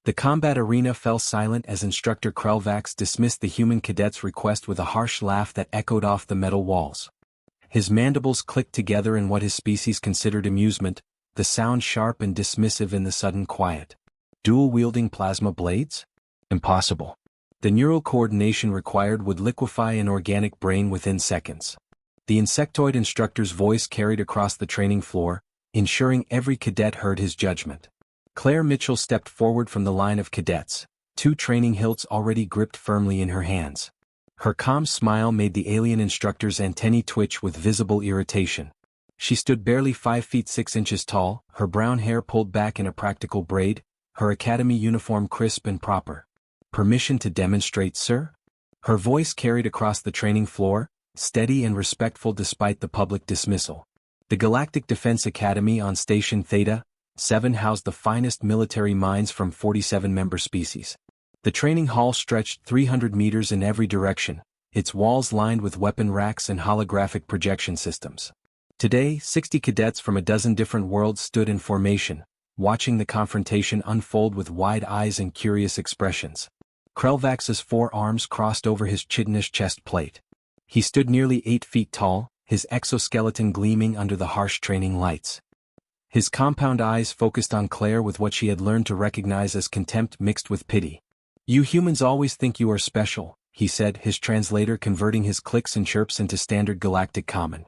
The combat arena fell silent as Instructor Krell'vax dismissed the human cadet's request with a harsh laugh that echoed off the metal walls. His mandibles clicked together in what his species considered amusement, the sound sharp and dismissive in the sudden quiet. Dual-wielding plasma blades? Impossible. The neural coordination required would liquefy an organic brain within seconds. The insectoid instructor's voice carried across the training floor, ensuring every cadet heard his judgment. Claire Mitchell stepped forward from the line of cadets, 2 training hilts already gripped firmly in her hands. Her calm smile made the alien instructor's antennae twitch with visible irritation. She stood barely 5 feet 6 inches tall, her brown hair pulled back in a practical braid, her academy uniform crisp and proper. "Permission to demonstrate, sir?" Her voice carried across the training floor, steady and respectful despite the public dismissal. The Galactic Defense Academy on Station Theta 7 housed the finest military minds from 47 member species. The training hall stretched 300 meters in every direction, its walls lined with weapon racks and holographic projection systems. Today, 60 cadets from a dozen different worlds stood in formation, watching the confrontation unfold with wide eyes and curious expressions. Krell'vax's 4 arms crossed over his chitinish chest plate. He stood nearly 8 feet tall, his exoskeleton gleaming under the harsh training lights. His compound eyes focused on Claire with what she had learned to recognize as contempt mixed with pity. "You humans always think you are special," he said, his translator converting his clicks and chirps into standard galactic common.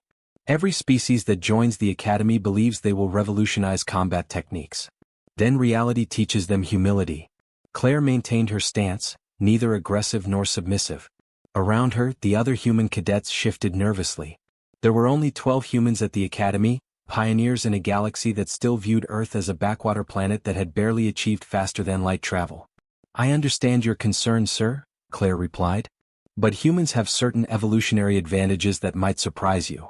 "Every species that joins the Academy believes they will revolutionize combat techniques. Then reality teaches them humility." Claire maintained her stance, neither aggressive nor submissive. Around her, the other human cadets shifted nervously. There were only 12 humans at the Academy, pioneers in a galaxy that still viewed Earth as a backwater planet that had barely achieved faster-than-light travel. "I understand your concern, sir," Claire replied. "But humans have certain evolutionary advantages that might surprise you."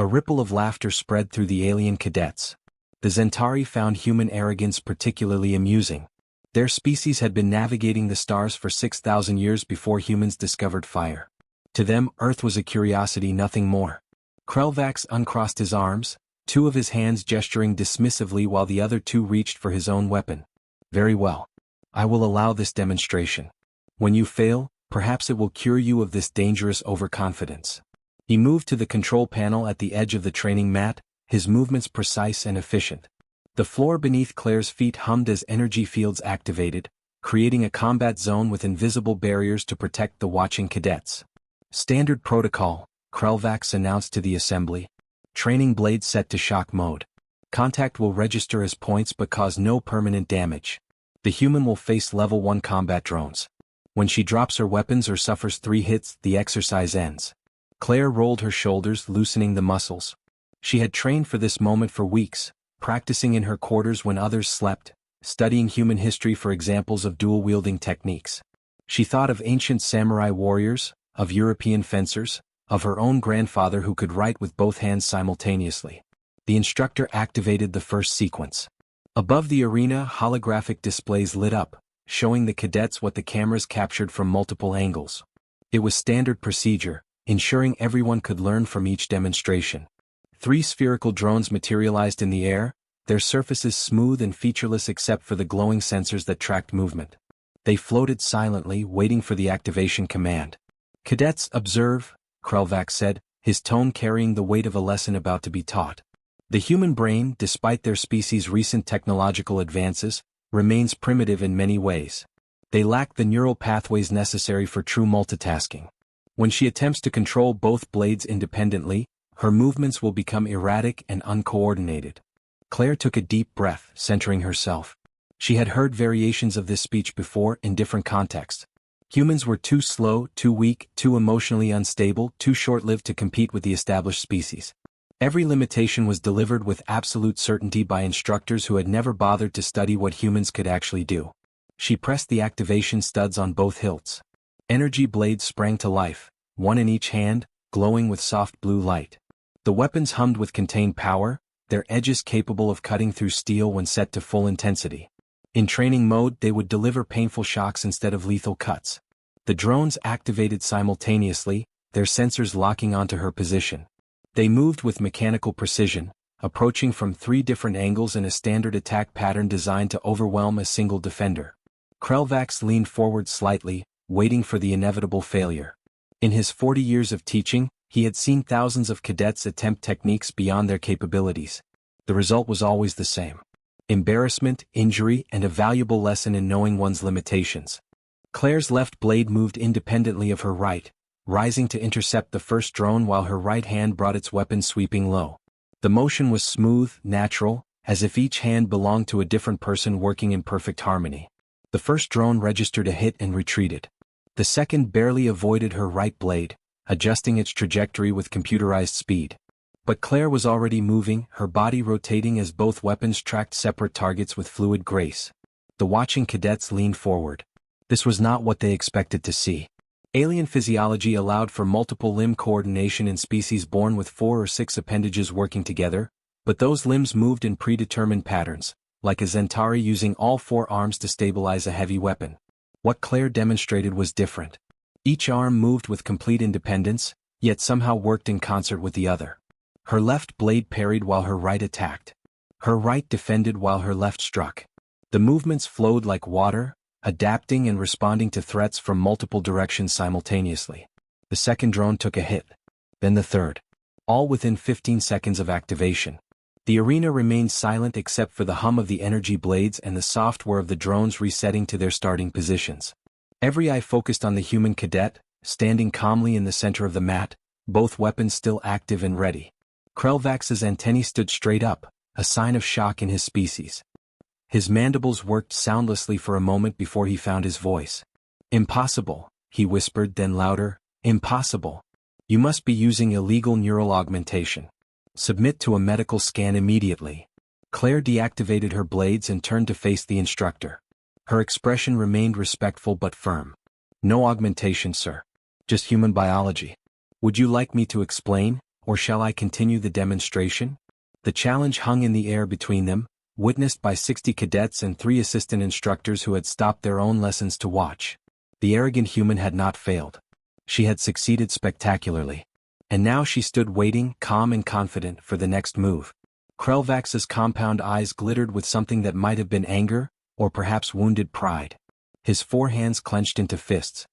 A ripple of laughter spread through the alien cadets. The Zentari found human arrogance particularly amusing. Their species had been navigating the stars for 6,000 years before humans discovered fire. To them, Earth was a curiosity, nothing more. Krell'vax uncrossed his arms, 2 of his hands gesturing dismissively while the other 2 reached for his own weapon. "Very well. I will allow this demonstration. When you fail, perhaps it will cure you of this dangerous overconfidence." He moved to the control panel at the edge of the training mat, his movements precise and efficient. The floor beneath Claire's feet hummed as energy fields activated, creating a combat zone with invisible barriers to protect the watching cadets. "Standard protocol," Krell'vax announced to the assembly. "Training blade set to shock mode. Contact will register as points but cause no permanent damage. The human will face level 1 combat drones. When she drops her weapons or suffers 3 hits, the exercise ends." Claire rolled her shoulders, loosening the muscles. She had trained for this moment for weeks, practicing in her quarters when others slept, studying human history for examples of dual-wielding techniques. She thought of ancient samurai warriors, of European fencers, of her own grandfather who could write with both hands simultaneously. The instructor activated the first sequence. Above the arena, holographic displays lit up, showing the cadets what the cameras captured from multiple angles. It was standard procedure, ensuring everyone could learn from each demonstration. 3 spherical drones materialized in the air, their surfaces smooth and featureless except for the glowing sensors that tracked movement. They floated silently, waiting for the activation command. "Cadets, observe," Krell'vax said, his tone carrying the weight of a lesson about to be taught. "The human brain, despite their species' recent technological advances, remains primitive in many ways. They lack the neural pathways necessary for true multitasking. When she attempts to control both blades independently, her movements will become erratic and uncoordinated." Claire took a deep breath, centering herself. She had heard variations of this speech before in different contexts. Humans were too slow, too weak, too emotionally unstable, too short-lived to compete with the established species. Every limitation was delivered with absolute certainty by instructors who had never bothered to study what humans could actually do. She pressed the activation studs on both hilts. Energy blades sprang to life, 1 in each hand, glowing with soft blue light. The weapons hummed with contained power, their edges capable of cutting through steel when set to full intensity. In training mode, they would deliver painful shocks instead of lethal cuts. The drones activated simultaneously, their sensors locking onto her position. They moved with mechanical precision, approaching from 3 different angles in a standard attack pattern designed to overwhelm a single defender. Krell'vax leaned forward slightly, waiting for the inevitable failure. In his 40 years of teaching, he had seen thousands of cadets attempt techniques beyond their capabilities. The result was always the same: embarrassment, injury, and a valuable lesson in knowing one's limitations. Claire's left blade moved independently of her right, rising to intercept the first drone while her right hand brought its weapon sweeping low. The motion was smooth, natural, as if each hand belonged to a different person working in perfect harmony. The first drone registered a hit and retreated. The second barely avoided her right blade, adjusting its trajectory with computerized speed. But Claire was already moving, her body rotating as both weapons tracked separate targets with fluid grace. The watching cadets leaned forward. This was not what they expected to see. Alien physiology allowed for multiple limb coordination in species born with 4 or 6 appendages working together, but those limbs moved in predetermined patterns, like a Centauri using all 4 arms to stabilize a heavy weapon. What Claire demonstrated was different. Each arm moved with complete independence, yet somehow worked in concert with the other. Her left blade parried while her right attacked. Her right defended while her left struck. The movements flowed like water, adapting and responding to threats from multiple directions simultaneously. The second drone took a hit. Then the third. All within 15 seconds of activation. The arena remained silent except for the hum of the energy blades and the soft whir of the drones resetting to their starting positions. Every eye focused on the human cadet, standing calmly in the center of the mat, both weapons still active and ready. Krell'vax's antennae stood straight up, a sign of shock in his species. His mandibles worked soundlessly for a moment before he found his voice. "Impossible," he whispered, then louder, "Impossible. You must be using illegal neural augmentation. Submit to a medical scan immediately." Claire deactivated her blades and turned to face the instructor. Her expression remained respectful but firm. "No augmentation, sir. Just human biology. Would you like me to explain, or shall I continue the demonstration?" The challenge hung in the air between them, witnessed by 60 cadets and 3 assistant instructors who had stopped their own lessons to watch. The arrogant human had not failed. She had succeeded spectacularly. And now she stood waiting, calm and confident, for the next move. Krell'vax's compound eyes glittered with something that might have been anger, or perhaps wounded pride. His 4 hands clenched into fists.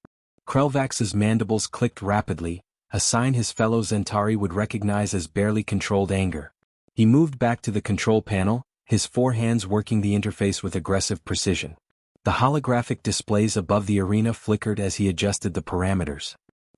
Krell'vax's mandibles clicked rapidly, a sign his fellow Centauri would recognize as barely controlled anger. He moved back to the control panel, his 4 hands working the interface with aggressive precision. The holographic displays above the arena flickered as he adjusted the parameters.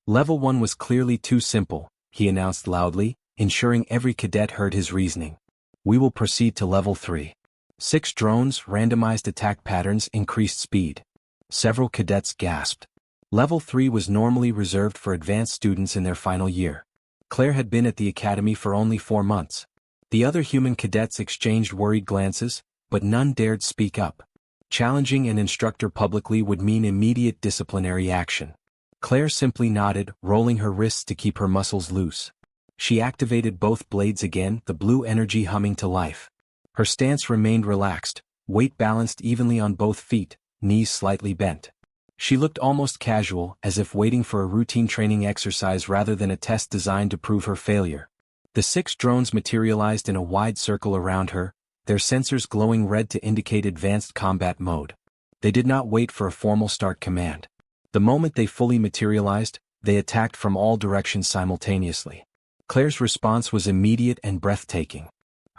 Level 1 was clearly too simple, he announced loudly, ensuring every cadet heard his reasoning. "We will proceed to Level 3. 6 drones, randomized attack patterns, increased speed." Several cadets gasped. Level 3 was normally reserved for advanced students in their final year. Claire had been at the academy for only 4 months. The other human cadets exchanged worried glances, but none dared speak up. Challenging an instructor publicly would mean immediate disciplinary action. Claire simply nodded, rolling her wrists to keep her muscles loose. She activated both blades again, the blue energy humming to life. Her stance remained relaxed, weight balanced evenly on both feet, knees slightly bent. She looked almost casual, as if waiting for a routine training exercise rather than a test designed to prove her failure. The 6 drones materialized in a wide circle around her, their sensors glowing red to indicate advanced combat mode. They did not wait for a formal start command. The moment they fully materialized, they attacked from all directions simultaneously. Claire's response was immediate and breathtaking.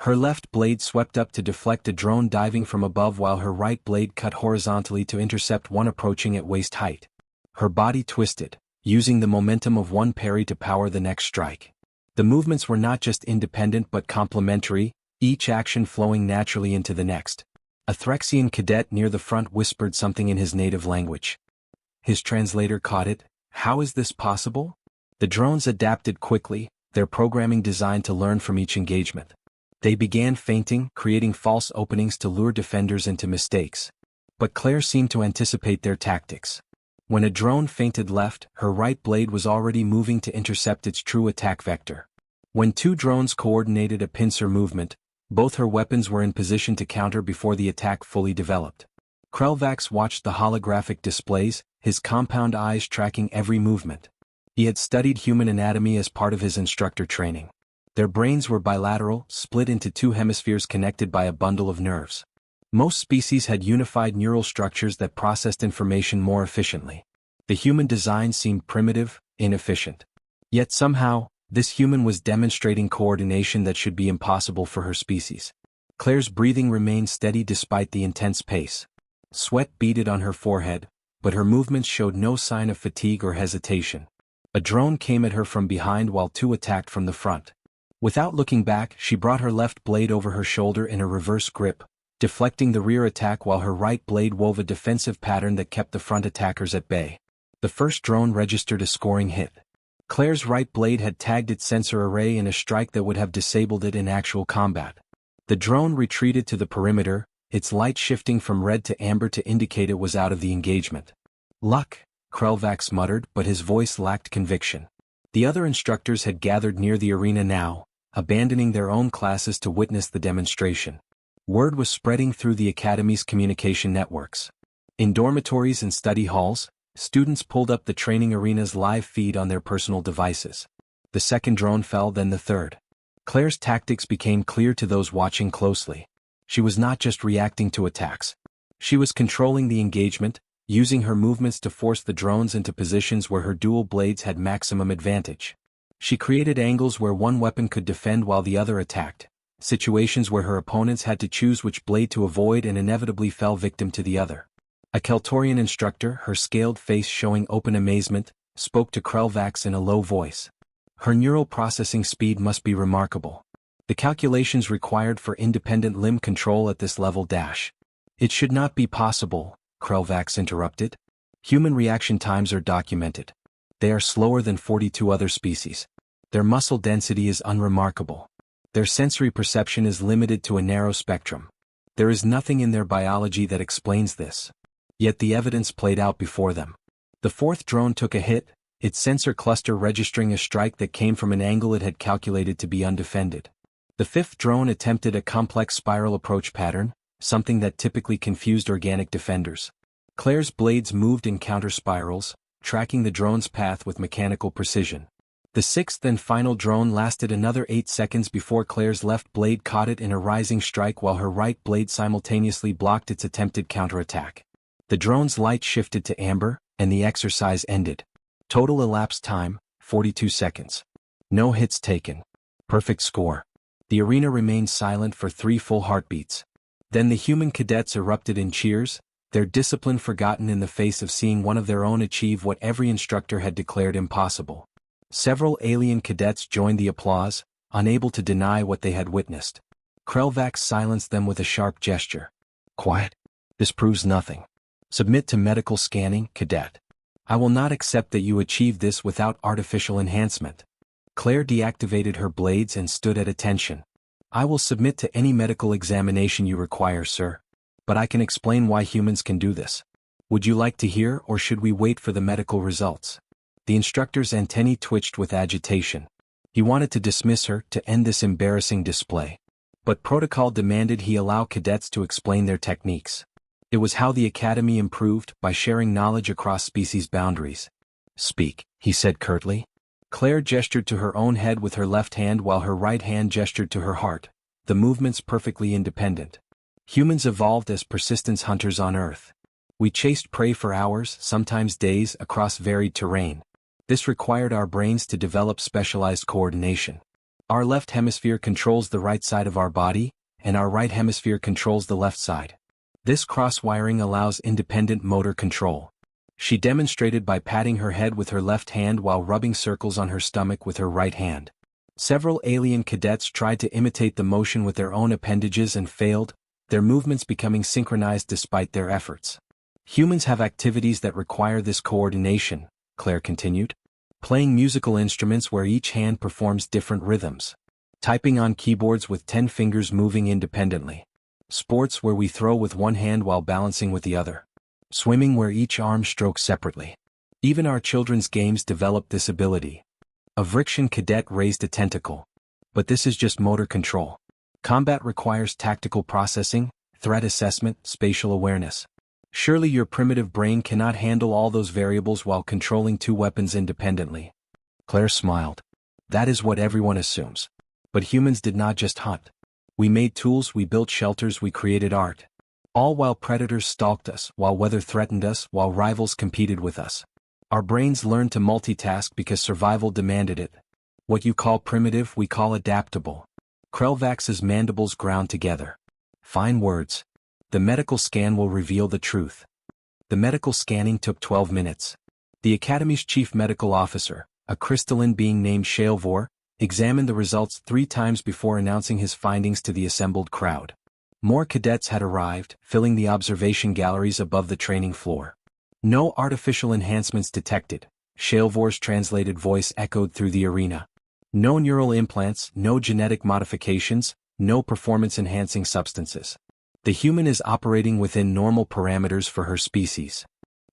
Her left blade swept up to deflect a drone diving from above while her right blade cut horizontally to intercept one approaching at waist height. Her body twisted, using the momentum of one parry to power the next strike. The movements were not just independent but complementary, each action flowing naturally into the next. A Threxian cadet near the front whispered something in his native language. His translator caught it. "How is this possible?" The drones adapted quickly, their programming designed to learn from each engagement. They began feinting, creating false openings to lure defenders into mistakes. But Claire seemed to anticipate their tactics. When a drone feinted left, her right blade was already moving to intercept its true attack vector. When 2 drones coordinated a pincer movement, both her weapons were in position to counter before the attack fully developed. Krell'vax watched the holographic displays, his compound eyes tracking every movement. He had studied human anatomy as part of his instructor training. Their brains were bilateral, split into 2 hemispheres connected by a bundle of nerves. Most species had unified neural structures that processed information more efficiently. The human design seemed primitive, inefficient. Yet somehow, this human was demonstrating coordination that should be impossible for her species. Claire's breathing remained steady despite the intense pace. Sweat beaded on her forehead, but her movements showed no sign of fatigue or hesitation. A drone came at her from behind while two attacked from the front. Without looking back, she brought her left blade over her shoulder in a reverse grip, deflecting the rear attack while her right blade wove a defensive pattern that kept the front attackers at bay. The first drone registered a scoring hit. Claire's right blade had tagged its sensor array in a strike that would have disabled it in actual combat. The drone retreated to the perimeter, its light shifting from red to amber to indicate it was out of the engagement. Luck, Krell'vax muttered, but his voice lacked conviction. The other instructors had gathered near the arena now, abandoning their own classes to witness the demonstration. Word was spreading through the Academy's communication networks. In dormitories and study halls, students pulled up the training arena's live feed on their personal devices. The second drone fell, then the third. Claire's tactics became clear to those watching closely. She was not just reacting to attacks. She was controlling the engagement, using her movements to force the drones into positions where her dual blades had maximum advantage. She created angles where one weapon could defend while the other attacked, situations where her opponents had to choose which blade to avoid and inevitably fell victim to the other. A Keltorian instructor, her scaled face showing open amazement, spoke to Krell'vax in a low voice. Her neural processing speed must be remarkable. The calculations required for independent limb control at this level dash. It should not be possible, Krell'vax interrupted. Human reaction times are documented. They are slower than 42 other species. Their muscle density is unremarkable. Their sensory perception is limited to a narrow spectrum. There is nothing in their biology that explains this. Yet the evidence played out before them. The fourth drone took a hit, its sensor cluster registering a strike that came from an angle it had calculated to be undefended. The fifth drone attempted a complex spiral approach pattern, something that typically confused organic defenders. Claire's blades moved in counter spirals, tracking the drone's path with mechanical precision. The sixth and final drone lasted another 8 seconds before Claire's left blade caught it in a rising strike while her right blade simultaneously blocked its attempted counterattack. The drone's light shifted to amber, and the exercise ended. Total elapsed time, 42 seconds. No hits taken. Perfect score. The arena remained silent for 3 full heartbeats. Then the human cadets erupted in cheers, their discipline forgotten in the face of seeing one of their own achieve what every instructor had declared impossible. Several alien cadets joined the applause, unable to deny what they had witnessed. Krell'vax silenced them with a sharp gesture. Quiet. This proves nothing. Submit to medical scanning, cadet. I will not accept that you achieved this without artificial enhancement. Claire deactivated her blades and stood at attention. I will submit to any medical examination you require, sir. But I can explain why humans can do this. Would you like to hear, or should we wait for the medical results? The instructor's antennae twitched with agitation. He wanted to dismiss her, to end this embarrassing display. But protocol demanded he allow cadets to explain their techniques. It was how the Academy improved, by sharing knowledge across species boundaries. Speak, he said curtly. Claire gestured to her own head with her left hand while her right hand gestured to her heart, the movements perfectly independent. Humans evolved as persistence hunters on Earth. We chased prey for hours, sometimes days, across varied terrain. This required our brains to develop specialized coordination. Our left hemisphere controls the right side of our body, and our right hemisphere controls the left side. This cross-wiring allows independent motor control. She demonstrated by patting her head with her left hand while rubbing circles on her stomach with her right hand. Several alien cadets tried to imitate the motion with their own appendages and failed, their movements becoming synchronized despite their efforts. Humans have activities that require this coordination, Claire continued. Playing musical instruments where each hand performs different rhythms. Typing on keyboards with 10 fingers moving independently. Sports where we throw with one hand while balancing with the other. Swimming where each arm strokes separately. Even our children's games develop this ability. A Vrixian cadet raised a tentacle. But this is just motor control. Combat requires tactical processing, threat assessment, spatial awareness. Surely your primitive brain cannot handle all those variables while controlling 2 weapons independently. Claire smiled. That is what everyone assumes. But humans did not just hunt. We made tools, we built shelters, we created art. All while predators stalked us, while weather threatened us, while rivals competed with us. Our brains learned to multitask because survival demanded it. What you call primitive, we call adaptable. Krell'vax's mandibles ground together. Fine words. The medical scan will reveal the truth. The medical scanning took 12 minutes. The Academy's chief medical officer, a crystalline being named Shalvor, examined the results 3 times before announcing his findings to the assembled crowd. More cadets had arrived, filling the observation galleries above the training floor. No artificial enhancements detected, Shalvor's translated voice echoed through the arena. No neural implants, no genetic modifications, no performance-enhancing substances. The human is operating within normal parameters for her species.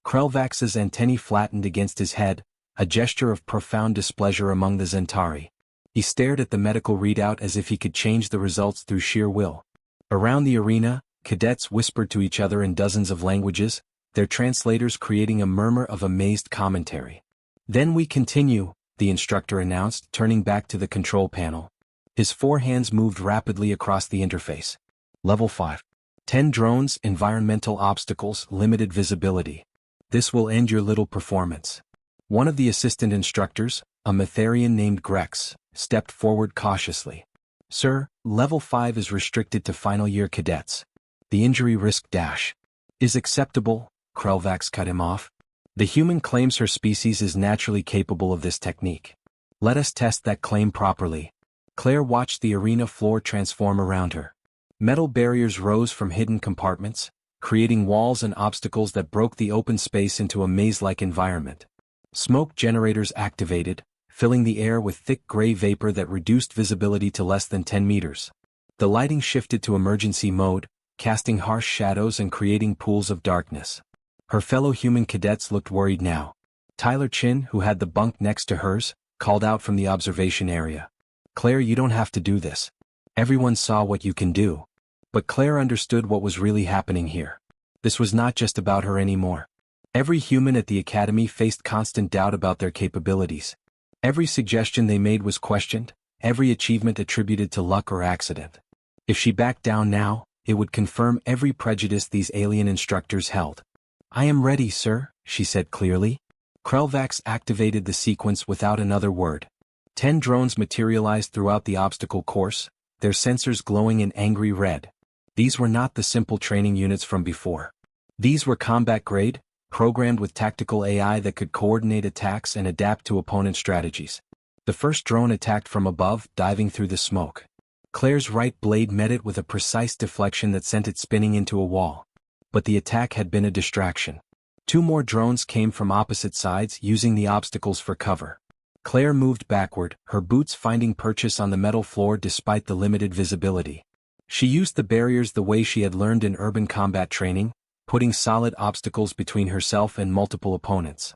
Krell'vax's antennae flattened against his head, a gesture of profound displeasure among the Zentari. He stared at the medical readout as if he could change the results through sheer will. Around the arena, cadets whispered to each other in dozens of languages, their translators creating a murmur of amazed commentary. Then we continue, the instructor announced, turning back to the control panel. His 4 hands moved rapidly across the interface. Level 5. 10 drones, environmental obstacles, limited visibility. This will end your little performance. One of the assistant instructors, a Mytharian named Grex, stepped forward cautiously. Sir, Level 5 is restricted to final year cadets. The injury risk dash is acceptable, Krell'vax cut him off. The human claims her species is naturally capable of this technique. Let us test that claim properly. Claire watched the arena floor transform around her. Metal barriers rose from hidden compartments, creating walls and obstacles that broke the open space into a maze-like environment. Smoke generators activated, filling the air with thick gray vapor that reduced visibility to less than 10 meters. The lighting shifted to emergency mode, casting harsh shadows and creating pools of darkness. Her fellow human cadets looked worried now. Tyler Chin, who had the bunk next to hers, called out from the observation area. Claire, you don't have to do this. Everyone saw what you can do. But Claire understood what was really happening here. This was not just about her anymore. Every human at the Academy faced constant doubt about their capabilities. Every suggestion they made was questioned, every achievement attributed to luck or accident. If she backed down now, it would confirm every prejudice these alien instructors held. I am ready, sir, she said clearly. Krell'vax activated the sequence without another word. 10 drones materialized throughout the obstacle course, their sensors glowing in angry red. These were not the simple training units from before. These were combat-grade, programmed with tactical AI that could coordinate attacks and adapt to opponent strategies. The first drone attacked from above, diving through the smoke. Claire's right blade met it with a precise deflection that sent it spinning into a wall. But the attack had been a distraction. 2 more drones came from opposite sides, using the obstacles for cover. Claire moved backward, her boots finding purchase on the metal floor despite the limited visibility. She used the barriers the way she had learned in urban combat training, putting solid obstacles between herself and multiple opponents.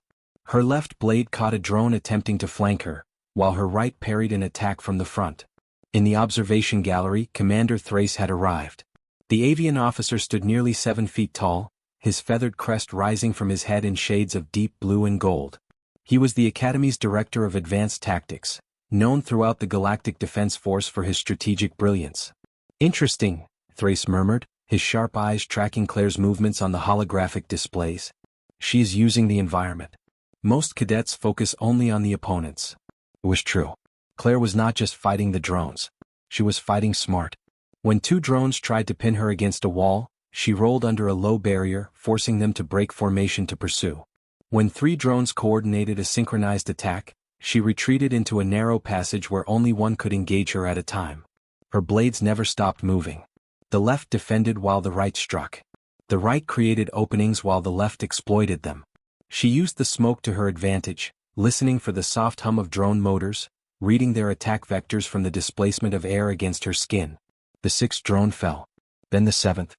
Her left blade caught a drone attempting to flank her, while her right parried an attack from the front. In the observation gallery, Commander Thrace had arrived. The avian officer stood nearly 7 feet tall, his feathered crest rising from his head in shades of deep blue and gold. He was the Academy's Director of Advanced Tactics, known throughout the Galactic Defense Force for his strategic brilliance. Interesting, Thrace murmured, his sharp eyes tracking Claire's movements on the holographic displays. She is using the environment. Most cadets focus only on the opponents. It was true. Claire was not just fighting the drones. She was fighting smart. When 2 drones tried to pin her against a wall, she rolled under a low barrier, forcing them to break formation to pursue. When 3 drones coordinated a synchronized attack, she retreated into a narrow passage where only one could engage her at a time. Her blades never stopped moving. The left defended while the right struck. The right created openings while the left exploited them. She used the smoke to her advantage, listening for the soft hum of drone motors, reading their attack vectors from the displacement of air against her skin. The 6th drone fell. Then the 7th.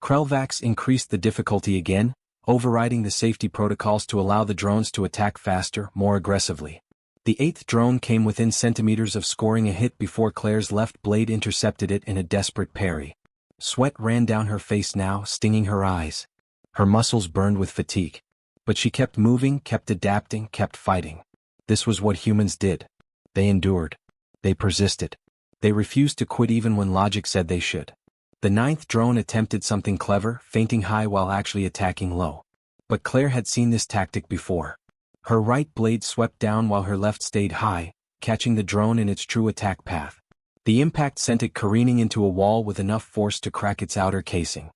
Krell'vax increased the difficulty again, overriding the safety protocols to allow the drones to attack faster, more aggressively. The 8th drone came within centimeters of scoring a hit before Claire's left blade intercepted it in a desperate parry. Sweat ran down her face now, stinging her eyes. Her muscles burned with fatigue. But she kept moving, kept adapting, kept fighting. This was what humans did. They endured. They persisted. They refused to quit even when logic said they should. The ninth drone attempted something clever, feinting high while actually attacking low. But Claire had seen this tactic before. Her right blade swept down while her left stayed high, catching the drone in its true attack path. The impact sent it careening into a wall with enough force to crack its outer casing.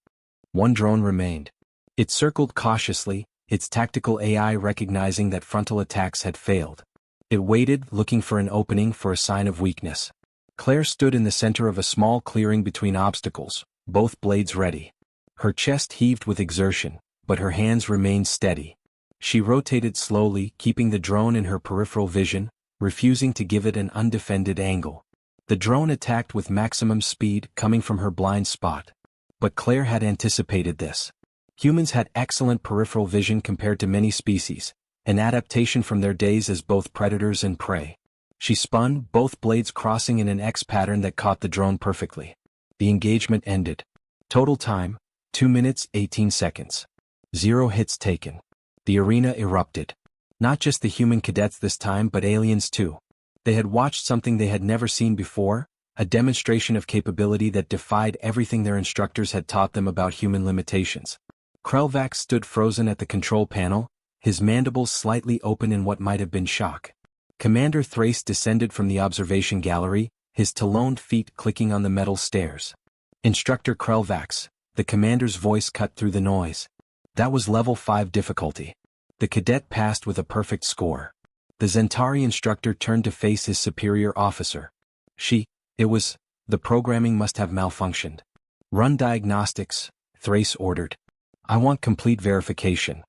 One drone remained. It circled cautiously, its tactical AI recognizing that frontal attacks had failed. It waited, looking for an opening for a sign of weakness. Claire stood in the center of a small clearing between obstacles, both blades ready. Her chest heaved with exertion, but her hands remained steady. She rotated slowly, keeping the drone in her peripheral vision, refusing to give it an undefended angle. The drone attacked with maximum speed, coming from her blind spot. But Claire had anticipated this. Humans had excellent peripheral vision compared to many species, an adaptation from their days as both predators and prey. She spun, both blades crossing in an X pattern that caught the drone perfectly. The engagement ended. Total time, 2 minutes 18 seconds. 0 hits taken. The arena erupted. Not just the human cadets this time but aliens too. They had watched something they had never seen before, a demonstration of capability that defied everything their instructors had taught them about human limitations. Krell'vax stood frozen at the control panel, his mandibles slightly open in what might have been shock. Commander Thrace descended from the observation gallery, his taloned feet clicking on the metal stairs. Instructor Krell'vax, the commander's voice cut through the noise. That was level 5 difficulty. The cadet passed with a perfect score. The Zentari instructor turned to face his superior officer. The programming must have malfunctioned. Run diagnostics, Thrace ordered. I want complete verification.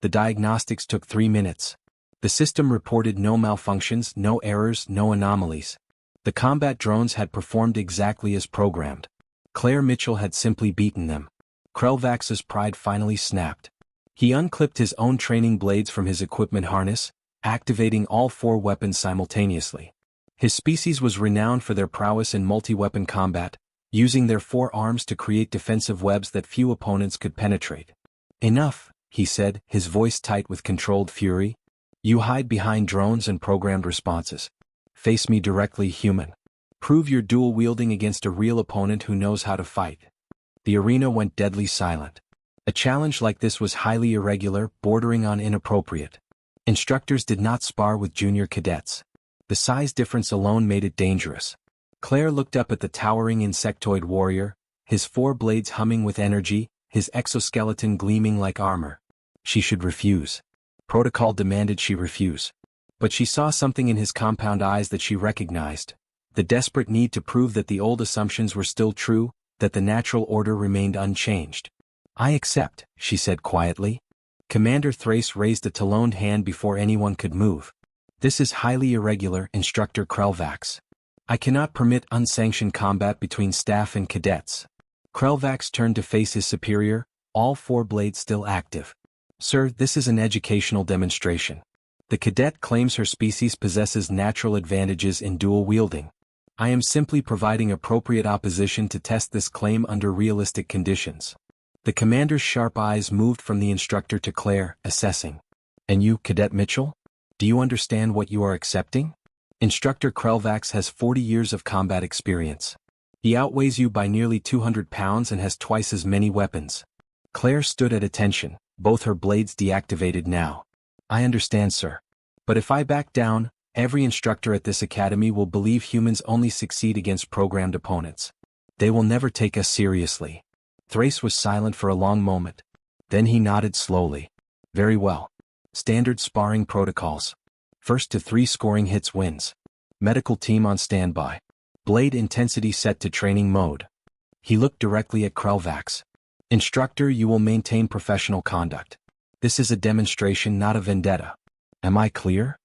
The diagnostics took 3 minutes. The system reported no malfunctions, no errors, no anomalies. The combat drones had performed exactly as programmed. Claire Mitchell had simply beaten them. Krell'vax's pride finally snapped. He unclipped his own training blades from his equipment harness, activating all 4 weapons simultaneously. His species was renowned for their prowess in multi-weapon combat, using their 4 arms to create defensive webs that few opponents could penetrate. Enough, he said, his voice tight with controlled fury. You hide behind drones and programmed responses. Face me directly, human. Prove your dual-wielding against a real opponent who knows how to fight. The arena went deadly silent. A challenge like this was highly irregular, bordering on inappropriate. Instructors did not spar with junior cadets. The size difference alone made it dangerous. Claire looked up at the towering insectoid warrior, his 4 blades humming with energy, his exoskeleton gleaming like armor. She should refuse. Protocol demanded she refuse. But she saw something in his compound eyes that she recognized. The desperate need to prove that the old assumptions were still true, that the natural order remained unchanged. I accept, she said quietly. Commander Thrace raised a taloned hand before anyone could move. This is highly irregular, Instructor Krell'vax. I cannot permit unsanctioned combat between staff and cadets. Krell'vax turned to face his superior, all 4 blades still active. Sir, this is an educational demonstration. The cadet claims her species possesses natural advantages in dual-wielding. I am simply providing appropriate opposition to test this claim under realistic conditions. The commander's sharp eyes moved from the instructor to Claire, assessing. And you, Cadet Mitchell? Do you understand what you are accepting? Instructor Krell'vax has 40 years of combat experience. He outweighs you by nearly 200 pounds and has twice as many weapons. Claire stood at attention, both her blades deactivated now. I understand, sir. But if I back down, every instructor at this academy will believe humans only succeed against programmed opponents. They will never take us seriously. Thrace was silent for a long moment. Then he nodded slowly. Very well. Standard sparring protocols. First to 3 scoring hits wins. Medical team on standby. Blade intensity set to training mode. He looked directly at Krell'vax. Instructor, you will maintain professional conduct. This is a demonstration, not a vendetta. Am I clear?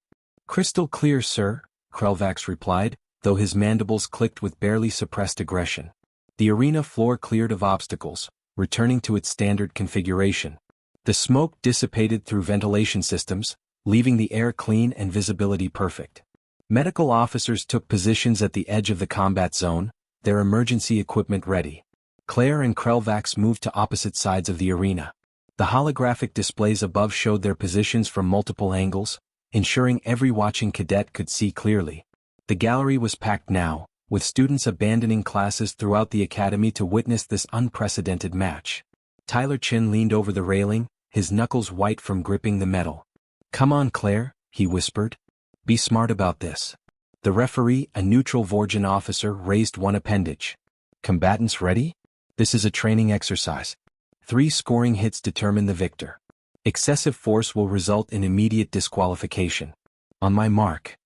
Crystal clear, sir, Krell'vax replied, though his mandibles clicked with barely suppressed aggression. The arena floor cleared of obstacles, returning to its standard configuration. The smoke dissipated through ventilation systems, leaving the air clean and visibility perfect. Medical officers took positions at the edge of the combat zone, their emergency equipment ready. Claire and Krell'vax moved to opposite sides of the arena. The holographic displays above showed their positions from multiple angles, ensuring every watching cadet could see clearly. The gallery was packed now, with students abandoning classes throughout the academy to witness this unprecedented match. Tyler Chin leaned over the railing, his knuckles white from gripping the metal. "Come on, Claire," he whispered. "Be smart about this." The referee, a neutral Vorjan officer, raised one appendage. "Combatants ready? This is a training exercise. 3 scoring hits determine the victor. Excessive force will result in immediate disqualification. On my mark."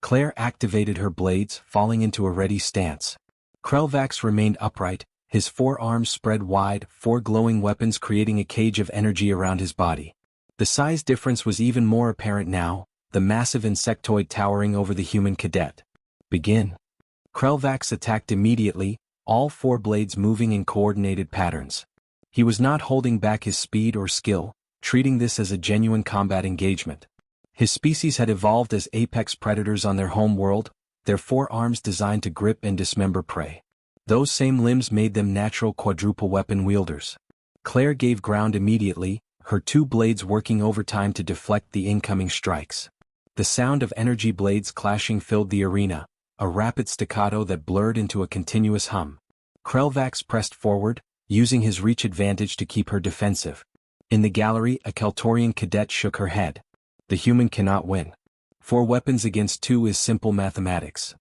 Claire activated her blades, falling into a ready stance. Krell'vax remained upright, his 4 arms spread wide, 4 glowing weapons creating a cage of energy around his body. The size difference was even more apparent now, the massive insectoid towering over the human cadet. "Begin." Krell'vax attacked immediately, all 4 blades moving in coordinated patterns. He was not holding back his speed or skill, treating this as a genuine combat engagement. His species had evolved as apex predators on their home world, their 4 arms designed to grip and dismember prey. Those same limbs made them natural quadruple weapon wielders. Claire gave ground immediately, her 2 blades working overtime to deflect the incoming strikes. The sound of energy blades clashing filled the arena, a rapid staccato that blurred into a continuous hum. Krell'vax pressed forward, using his reach advantage to keep her defensive. In the gallery, a Keltorian cadet shook her head. "The human cannot win. 4 weapons against 2 is simple mathematics."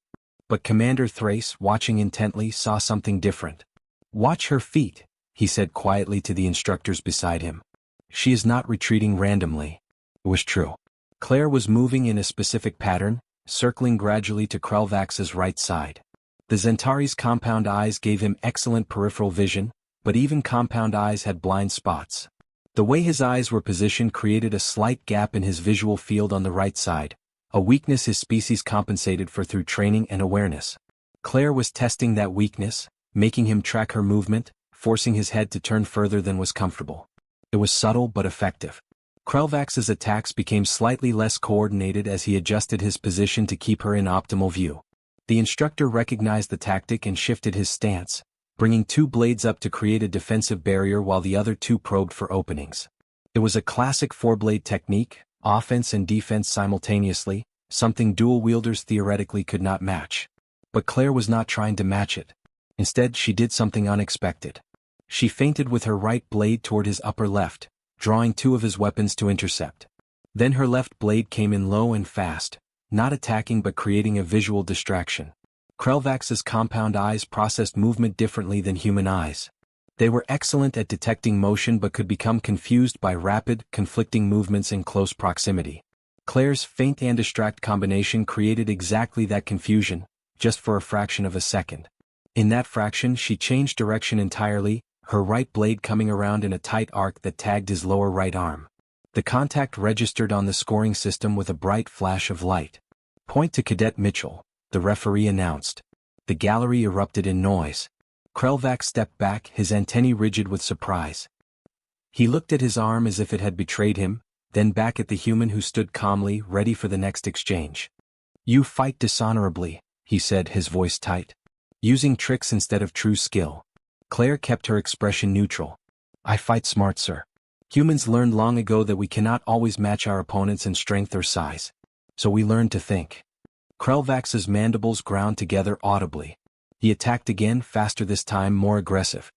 But Commander Thrace, watching intently, saw something different. "Watch her feet," he said quietly to the instructors beside him. "She is not retreating randomly." It was true. Claire was moving in a specific pattern, circling gradually to Krell'vax's right side. The Zentari's compound eyes gave him excellent peripheral vision, but even compound eyes had blind spots. The way his eyes were positioned created a slight gap in his visual field on the right side, a weakness his species compensated for through training and awareness. Claire was testing that weakness, making him track her movement, forcing his head to turn further than was comfortable. It was subtle but effective. Krell'vax's attacks became slightly less coordinated as he adjusted his position to keep her in optimal view. The instructor recognized the tactic and shifted his stance, bringing 2 blades up to create a defensive barrier while the other 2 probed for openings. It was a classic 4-blade technique, offense and defense simultaneously, something dual wielders theoretically could not match. But Claire was not trying to match it. Instead, she did something unexpected. She feinted with her right blade toward his upper left, drawing 2 of his weapons to intercept. Then her left blade came in low and fast, not attacking but creating a visual distraction. Krell'vax's compound eyes processed movement differently than human eyes. They were excellent at detecting motion but could become confused by rapid, conflicting movements in close proximity. Claire's feint and distract combination created exactly that confusion, just for a fraction of a second. In that fraction she changed direction entirely, her right blade coming around in a tight arc that tagged his lower right arm. The contact registered on the scoring system with a bright flash of light. "Point to Cadet Mitchell," the referee announced. The gallery erupted in noise. Krell'vax stepped back, his antennae rigid with surprise. He looked at his arm as if it had betrayed him, then back at the human who stood calmly, ready for the next exchange. "You fight dishonorably," he said, his voice tight. "Using tricks instead of true skill." Claire kept her expression neutral. "I fight smart, sir. Humans learned long ago that we cannot always match our opponents in strength or size. So we learned to think." Krell'vax's mandibles ground together audibly. He attacked again, faster this time, more aggressive.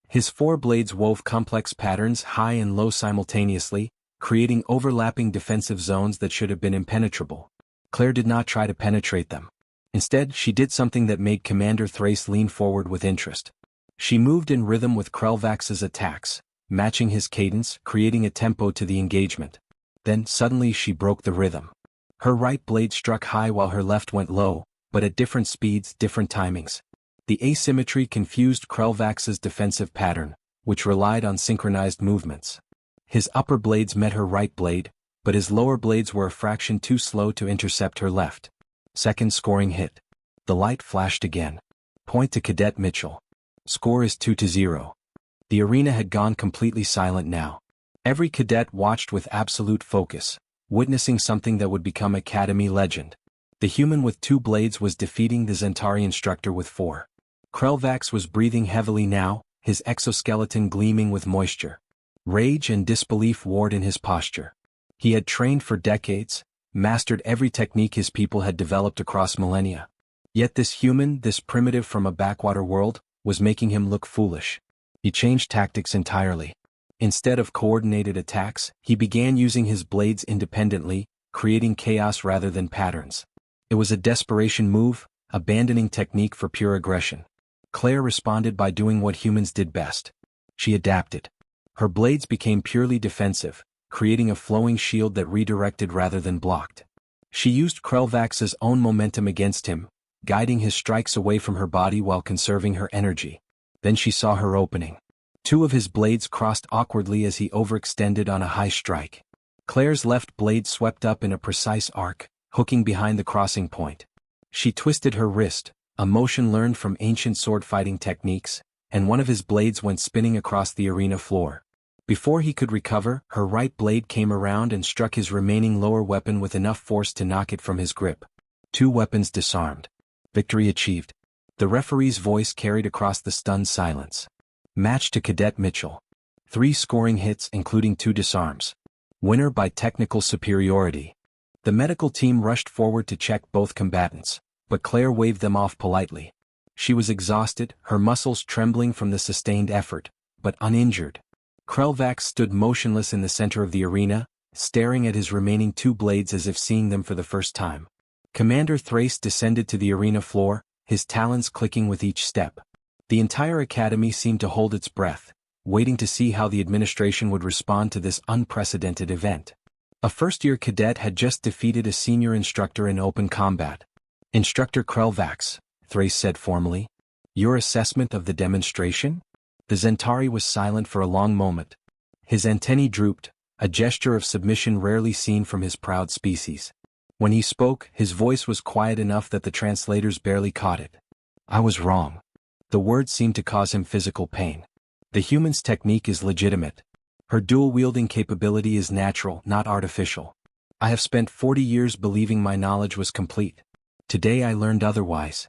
His 4 blades wove complex patterns high and low simultaneously, creating overlapping defensive zones that should have been impenetrable. Claire did not try to penetrate them. Instead, she did something that made Commander Thrace lean forward with interest. She moved in rhythm with Krell'vax's attacks, matching his cadence, creating a tempo to the engagement. Then, suddenly she broke the rhythm. Her right blade struck high while her left went low, but at different speeds, different timings. The asymmetry confused Krell'vax's defensive pattern, which relied on synchronized movements. His upper blades met her right blade, but his lower blades were a fraction too slow to intercept her left. Second scoring hit. The light flashed again. "Point to Cadet Mitchell. Score is 2-0. The arena had gone completely silent now. Every cadet watched with absolute focus, witnessing something that would become Academy legend. The human with 2 blades was defeating the Zentari instructor with 4. Krell'vax was breathing heavily now, his exoskeleton gleaming with moisture. Rage and disbelief warred in his posture. He had trained for decades, mastered every technique his people had developed across millennia. Yet this human, this primitive from a backwater world, was making him look foolish. He changed tactics entirely. Instead of coordinated attacks, he began using his blades independently, creating chaos rather than patterns. It was a desperation move, abandoning technique for pure aggression. Claire responded by doing what humans did best. She adapted. Her blades became purely defensive, creating a flowing shield that redirected rather than blocked. She used Krell'vax's own momentum against him, guiding his strikes away from her body while conserving her energy. Then she saw her opening. Two of his blades crossed awkwardly as he overextended on a high strike. Claire's left blade swept up in a precise arc, hooking behind the crossing point. She twisted her wrist, a motion learned from ancient sword-fighting techniques, and one of his blades went spinning across the arena floor. Before he could recover, her right blade came around and struck his remaining lower weapon with enough force to knock it from his grip. 2 weapons disarmed. Victory achieved. The referee's voice carried across the stunned silence. Match to Cadet Mitchell. 3 scoring hits including 2 disarms. Winner by technical superiority. The medical team rushed forward to check both combatants, but Claire waved them off politely. She was exhausted, her muscles trembling from the sustained effort, but uninjured. Krell'vax stood motionless in the center of the arena, staring at his remaining 2 blades as if seeing them for the first time. Commander Thrace descended to the arena floor, his talons clicking with each step. The entire academy seemed to hold its breath, waiting to see how the administration would respond to this unprecedented event. A first-year cadet had just defeated a senior instructor in open combat. "Instructor Krell'vax," Thrace said formally. "Your assessment of the demonstration?" The Zentari was silent for a long moment. His antennae drooped, a gesture of submission rarely seen from his proud species. When he spoke, his voice was quiet enough that the translators barely caught it. "I was wrong." The words seemed to cause him physical pain. "The human's technique is legitimate. Her dual-wielding capability is natural, not artificial. I have spent 40 years believing my knowledge was complete. Today I learned otherwise."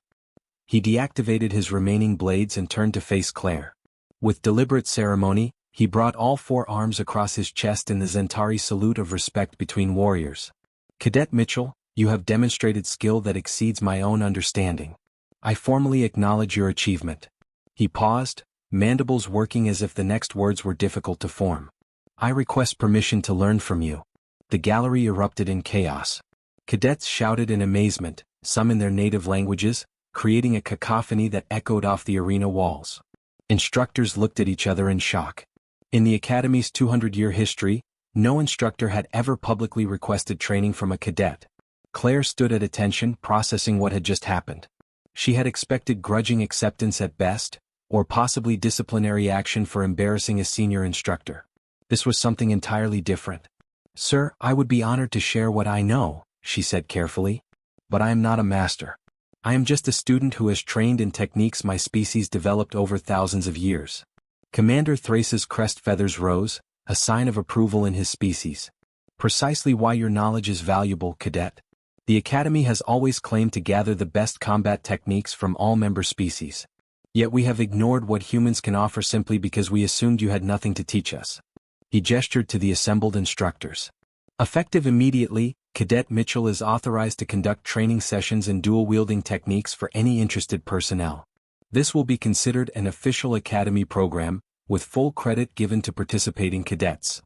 He deactivated his remaining blades and turned to face Claire. With deliberate ceremony, he brought all 4 arms across his chest in the Zentari salute of respect between warriors. "Cadet Mitchell, you have demonstrated skill that exceeds my own understanding. I formally acknowledge your achievement." He paused, mandibles working as if the next words were difficult to form. "I request permission to learn from you." The gallery erupted in chaos. Cadets shouted in amazement, some in their native languages, creating a cacophony that echoed off the arena walls. Instructors looked at each other in shock. In the Academy's 200-year history, no instructor had ever publicly requested training from a cadet. Claire stood at attention, processing what had just happened. She had expected grudging acceptance at best, or possibly disciplinary action for embarrassing a senior instructor. This was something entirely different. "Sir, I would be honored to share what I know," she said carefully. "But I am not a master. I am just a student who has trained in techniques my species developed over thousands of years." Commander Thrace's crest feathers rose, a sign of approval in his species. "Precisely why your knowledge is valuable, Cadet. The Academy has always claimed to gather the best combat techniques from all member species. Yet we have ignored what humans can offer simply because we assumed you had nothing to teach us." He gestured to the assembled instructors. "Effective immediately, Cadet Mitchell is authorized to conduct training sessions in dual-wielding techniques for any interested personnel. This will be considered an official Academy program, with full credit given to participating cadets."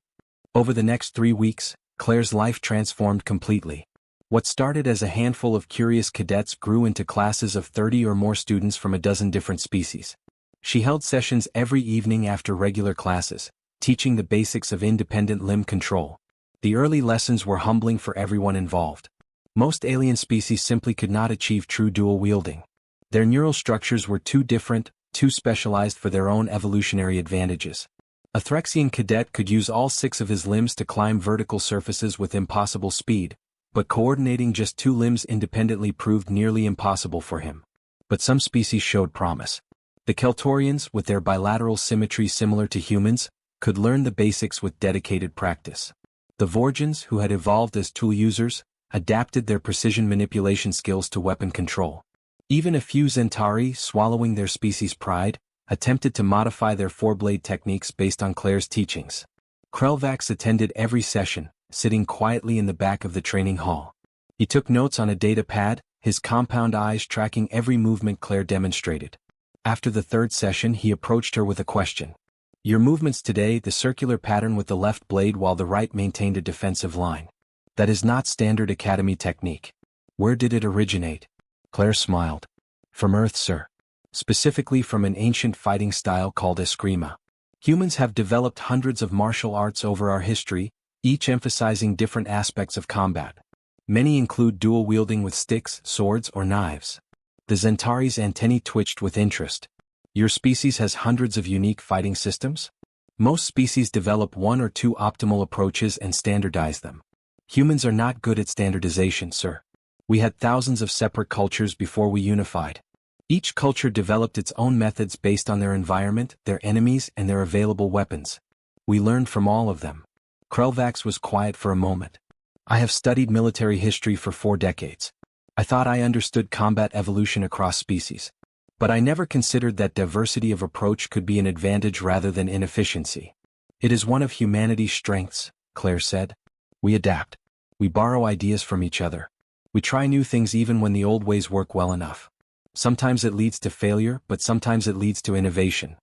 Over the next 3 weeks, Claire's life transformed completely. What started as a handful of curious cadets grew into classes of 30 or more students from a dozen different species. She held sessions every evening after regular classes, teaching the basics of independent limb control. The early lessons were humbling for everyone involved. Most alien species simply could not achieve true dual-wielding. Their neural structures were too different, too specialized for their own evolutionary advantages. A Threxian cadet could use all 6 of his limbs to climb vertical surfaces with impossible speed, but coordinating just 2 limbs independently proved nearly impossible for him. But some species showed promise. The Keltorians, with their bilateral symmetry similar to humans, could learn the basics with dedicated practice. The Vorgens, who had evolved as tool users, adapted their precision manipulation skills to weapon control. Even a few Zentari, swallowing their species' pride, attempted to modify their 4-blade techniques based on Claire's teachings. Krell'vax attended every session, sitting quietly in the back of the training hall. He took notes on a data pad, his compound eyes tracking every movement Claire demonstrated. After the third session, he approached her with a question. Your movements today, the circular pattern with the left blade while the right maintained a defensive line. That is not standard Academy technique. Where did it originate? Claire smiled. From Earth, sir. Specifically from an ancient fighting style called eskrima. Humans have developed hundreds of martial arts over our history, each emphasizing different aspects of combat. Many include dual wielding with sticks, swords, or knives. The Zentari's antennae twitched with interest. Your species has hundreds of unique fighting systems? Most species develop one or two optimal approaches and standardize them. Humans are not good at standardization, sir. We had thousands of separate cultures before we unified. Each culture developed its own methods based on their environment, their enemies, and their available weapons. We learned from all of them. Krell'vax was quiet for a moment. I have studied military history for 4 decades. I thought I understood combat evolution across species. But I never considered that diversity of approach could be an advantage rather than inefficiency. It is one of humanity's strengths, Claire said. We adapt. We borrow ideas from each other. We try new things even when the old ways work well enough. Sometimes it leads to failure, but sometimes it leads to innovation.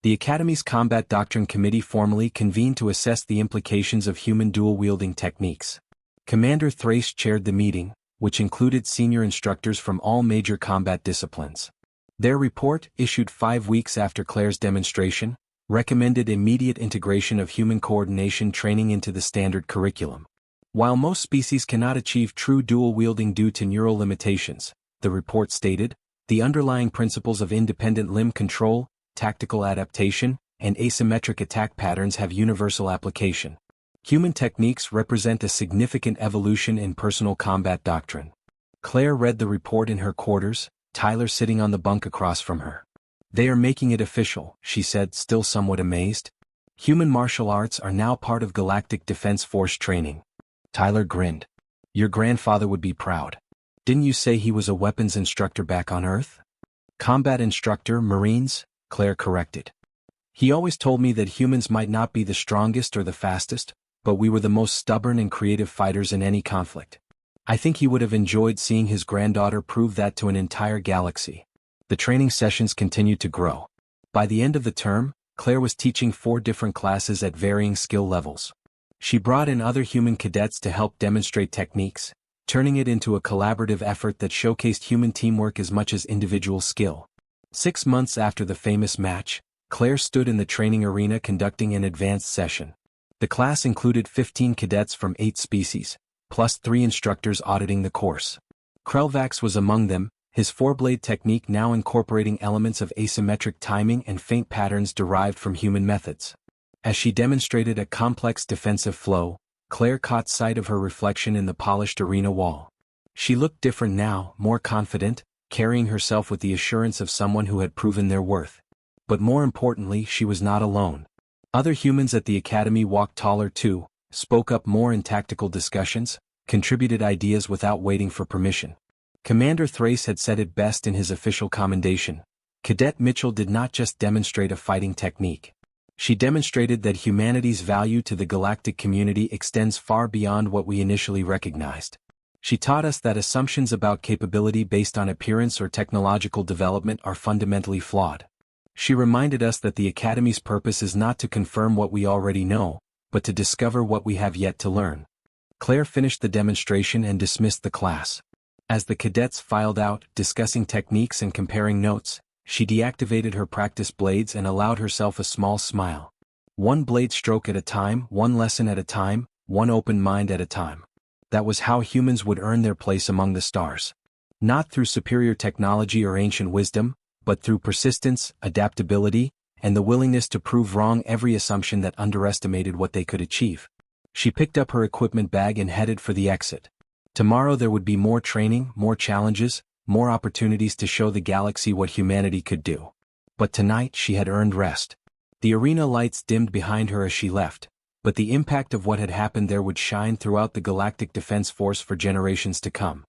The Academy's Combat Doctrine Committee formally convened to assess the implications of human dual-wielding techniques. Commander Thrace chaired the meeting, which included senior instructors from all major combat disciplines. Their report, issued 5 weeks after Claire's demonstration, recommended immediate integration of human coordination training into the standard curriculum. While most species cannot achieve true dual-wielding due to neural limitations, the report stated, the underlying principles of independent limb control, tactical adaptation, and asymmetric attack patterns have universal application. Human techniques represent a significant evolution in personal combat doctrine. Claire read the report in her quarters, Tyler sitting on the bunk across from her. They are making it official, she said, still somewhat amazed. Human martial arts are now part of Galactic Defense Force training. Tyler grinned. Your grandfather would be proud. Didn't you say he was a weapons instructor back on Earth? Combat instructor, Marines, Claire corrected. He always told me that humans might not be the strongest or the fastest, but we were the most stubborn and creative fighters in any conflict. I think he would have enjoyed seeing his granddaughter prove that to an entire galaxy. The training sessions continued to grow. By the end of the term, Claire was teaching 4 different classes at varying skill levels. She brought in other human cadets to help demonstrate techniques, turning it into a collaborative effort that showcased human teamwork as much as individual skill. 6 months after the famous match, Claire stood in the training arena conducting an advanced session. The class included 15 cadets from 8 species, plus 3 instructors auditing the course. Krell'vax was among them, his 4-blade technique now incorporating elements of asymmetric timing and feint patterns derived from human methods. As she demonstrated a complex defensive flow, Claire caught sight of her reflection in the polished arena wall. She looked different now, more confident, carrying herself with the assurance of someone who had proven their worth. But more importantly, she was not alone. Other humans at the Academy walked taller too, spoke up more in tactical discussions, contributed ideas without waiting for permission. Commander Thrace had said it best in his official commendation. Cadet Mitchell did not just demonstrate a fighting technique. She demonstrated that humanity's value to the galactic community extends far beyond what we initially recognized. She taught us that assumptions about capability based on appearance or technological development are fundamentally flawed. She reminded us that the Academy's purpose is not to confirm what we already know, but to discover what we have yet to learn. Claire finished the demonstration and dismissed the class. As the cadets filed out, discussing techniques and comparing notes, she deactivated her practice blades and allowed herself a small smile. 1 blade stroke at a time, 1 lesson at a time, 1 open mind at a time. That was how humans would earn their place among the stars. Not through superior technology or ancient wisdom, but through persistence, adaptability, and the willingness to prove wrong every assumption that underestimated what they could achieve. She picked up her equipment bag and headed for the exit. Tomorrow there would be more training, more challenges, more opportunities to show the galaxy what humanity could do. But tonight she had earned rest. The arena lights dimmed behind her as she left, but the impact of what had happened there would shine throughout the Galactic Defense Force for generations to come.